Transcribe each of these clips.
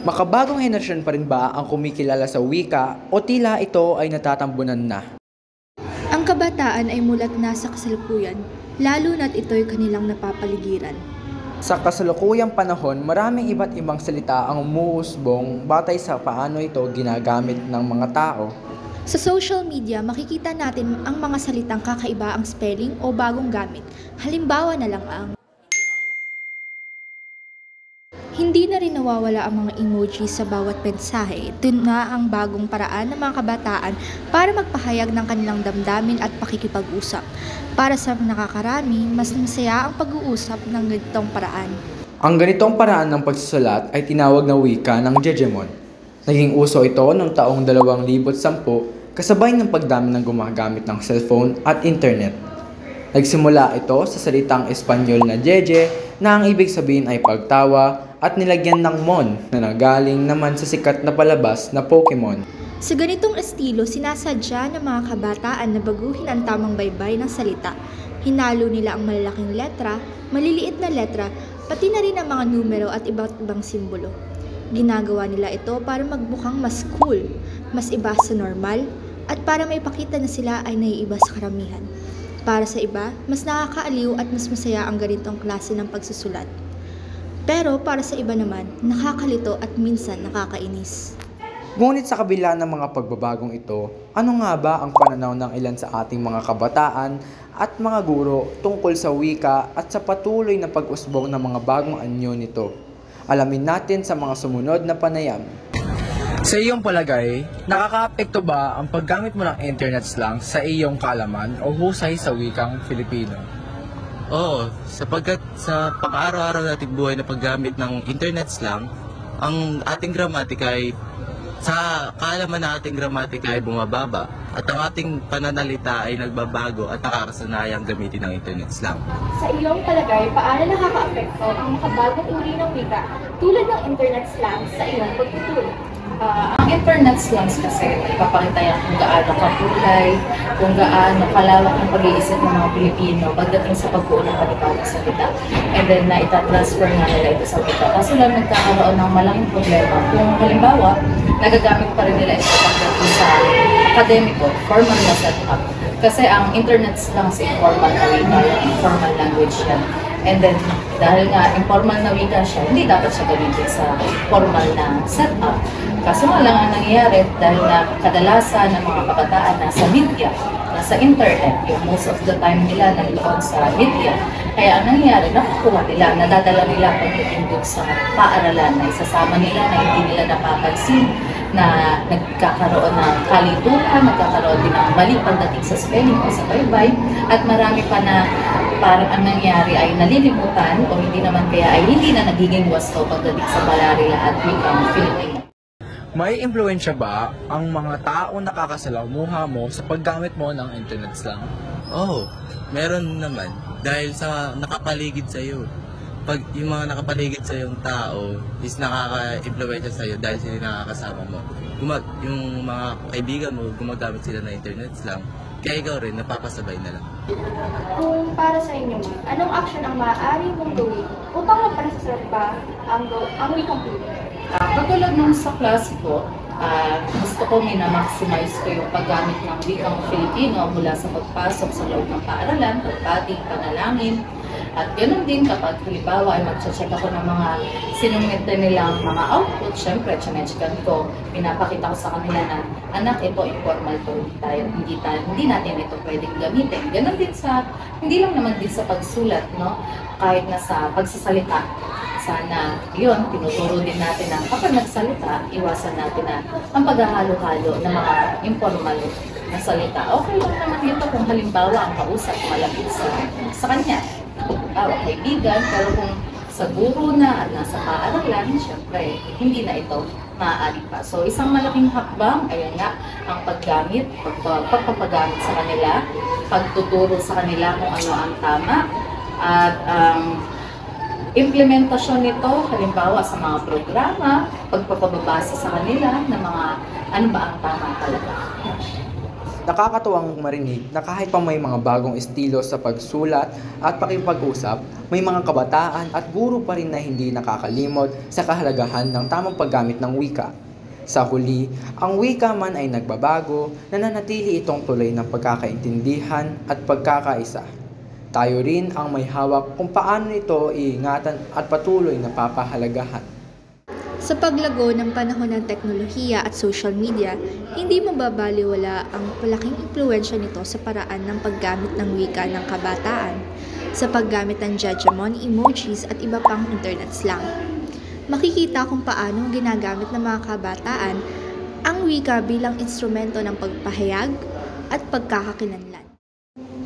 Makabagong henerasyon pa rin ba ang kumikilala sa wika o tila ito ay natatambunan na? Ang kabataan ay mulat na sa kasalukuyan, lalo na't ito'y kanilang napapaligiran. Sa kasalukuyang panahon, maraming iba't ibang salita ang umuusbong batay sa paano ito ginagamit ng mga tao. Sa social media, makikita natin ang mga salitang kakaiba ang spelling o bagong gamit. Halimbawa na lang ang hindi na rin nawawala ang mga emoji sa bawat mensahe. Ito na ang bagong paraan ng mga kabataan para magpahayag ng kanilang damdamin at pakikipag-usap. Para sa nakakarami, mas masaya ang pag-uusap ng ganitong paraan. Ang ganitong paraan ng pagsusulat ay tinawag na wika ng Jejemon. Naging uso ito noong taong 2010 kasabay ng pagdami ng gumagamit ng cellphone at internet. Nagsimula ito sa salitang Espanyol na jeje na ang ibig sabihin ay pagtawa at nilagyan ng mon na nagaling naman sa sikat na palabas na Pokemon. Sa ganitong estilo, sinasadya ng mga kabataan na baguhin ang tamang baybay ng salita. Hinalo nila ang malalaking letra, maliliit na letra, pati na rin ang mga numero at iba't ibang simbolo. Ginagawa nila ito para magmukhang mas cool, mas iba sa normal, at para maipakita na sila ay naiiba sa karamihan. Para sa iba, mas nakakaaliw at mas masaya ang ganitong klase ng pagsusulat. Pero para sa iba naman, nakakalito at minsan nakakainis. Ngunit sa kabila ng mga pagbabagong ito, ano nga ba ang pananaw ng ilan sa ating mga kabataan at mga guro tungkol sa wika at sa patuloy na pag-usbong ng mga bagong anyo nito? Alamin natin sa mga sumunod na panayam. Sa iyong palagay, nakakaapekto ba ang paggamit mo ng internet slang sa iyong kaalaman o husay sa wikang Filipino? Oo, sapagkat sa pang-araw-araw nating buhay na paggamit ng internet slang, ang ating gramatika ay, sa kaalaman ng ating gramatika ay bumababa at ang ating pananalita ay nagbabago at nakakasanayang gamitin ng internet slang. Sa iyong palagay, paano nakakaapekto ang makabagong uri ng wika tulad ng internet slang sa iyong pagtuturo? Ang internet slangs kasi nagpapakita yan kung gaano kakulay, kung gaano kalawak ang pag-iisip ng mga Pilipino pagdating sa pagbuo ng panibagong salita. And then na itatransfer nga nila ito sa wika. Kaso lang nagkakaroon ng malaking problema kung halimbawa, nagagamit pa rin nila ito pagdating sa akademiko, formal na setup. Kasi ang internet slangs informal na wika, informal language yan. And then, dahil nga informal na wika siya, hindi dapat siya gamitin sa formal na setup. Kaso nga lang ang nangyayari dahil na kadalasan ng mga kabataan nasa media, nasa internet, yung most of the time nila nandoon sa media. Kaya ang nangyayari, nakukuha nila, nadadala nila pagdating dun sa paaralan na isasama nila na hindi nila napapansin na nagkakaroon ng kalituhan, nagkakaroon din ng mali pagdating sa spelling o sa baybay, at marami pa na parang ang nangyari ay nalilimutan o hindi naman kaya ay hindi na nagiging wasto pagdating sa balarila at wikang Filipino. May impluwensya ba ang mga taong nakakasalamuha mo sa paggamit mo ng internet slang? Oo, meron naman. Dahil sa nakapaligid sa iyo. Pag yung mga nakapaligid sa yung tao is nakaka-impluwensya sa iyo dahil sila nakakasama mo. Yung mga kaibigan mo, gumagamit sila ng internet slang. Kaya ikaw rin, napapasabay na lang. Kung para sa inyo, anong action ang maaari mong gawin upang mapanasarap pa ang wikang Pilipino? Katulad nung sa klase ko, gusto ko minamaximize ko yung paggamit ng wikang Filipino mula sa pagpasok sa loob ng paaralan, pagbati, panalangin. At ganoon din kapag halimbawa ay mag-check ako ng mga sinumite nilang mga output, syempre, chinechekan ko, pinapakita ko sa kanila na, anak, ito informal to, hindi natin ito pwedeng gamitin. Ganoon din sa, hindi lang naman din sa pagsulat, no? Kahit na sa pagsasalita. Sana, yun, tinuturo din natin na kapag nagsalita, iwasan natin na ang paghahalo-halo ng mga informal na salita. Okay lang naman dito kung halimbawa ang kausap malapit sa kanya. Kaibigan, pero kung sa guro na at nasa paaralan, syempre, hindi na ito maaari pa. So, isang malaking hakbang, ayun nga, ang paggamit, pagpapagamit sa kanila, pagtuturo sa kanila kung ano ang tama, at implementasyon nito, halimbawa sa mga programa, pagpapababasa sa kanila ng mga ano ba ang tama talaga. Nakakatuwang marinig na kahit pa may mga bagong estilo sa pagsulat at pakipag-usap, may mga kabataan at guro pa rin na hindi nakakalimot sa kahalagahan ng tamang paggamit ng wika. Sa huli, ang wika man ay nagbabago, nananatili itong tuloy ng pagkakaintindihan at pagkakaisa. Tayo rin ang may hawak kung paano ito iingatan at patuloy na papahalagahan. Sa paglago ng panahon ng teknolohiya at social media, hindi mababaliwala ang malaking impluwensya nito sa paraan ng paggamit ng wika ng kabataan, sa paggamit ng Jejemon, emojis at iba pang internet slang. Makikita kung paano ginagamit ng mga kabataan ang wika bilang instrumento ng pagpahayag at pagkakakilanlan.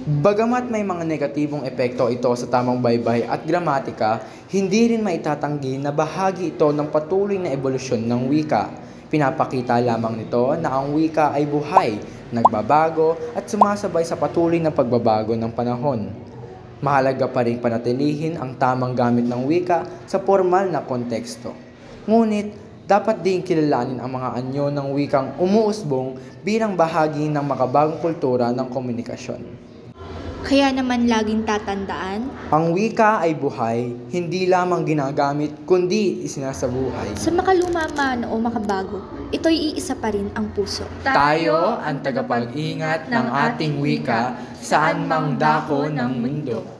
Bagamat may mga negatibong epekto ito sa tamang baybay at gramatika, hindi rin maitatanggi na bahagi ito ng patuloy na ebolusyon ng wika. Pinapakita lamang nito na ang wika ay buhay, nagbabago at sumasabay sa patuloy na pagbabago ng panahon. Mahalaga pa rin panatilihin ang tamang gamit ng wika sa formal na konteksto. Ngunit, dapat din kilalanin ang mga anyo ng wikang umuusbong bilang bahagi ng makabagong kultura ng komunikasyon. Kaya naman laging tatandaan, Ang wika ay buhay, hindi lamang ginagamit kundi isinasabuhay. sa makaluma man o makabago, ito'y iisa pa rin ang puso. Tayo ang tagapag-ingat ng ating wika saan mang dako ng mundo.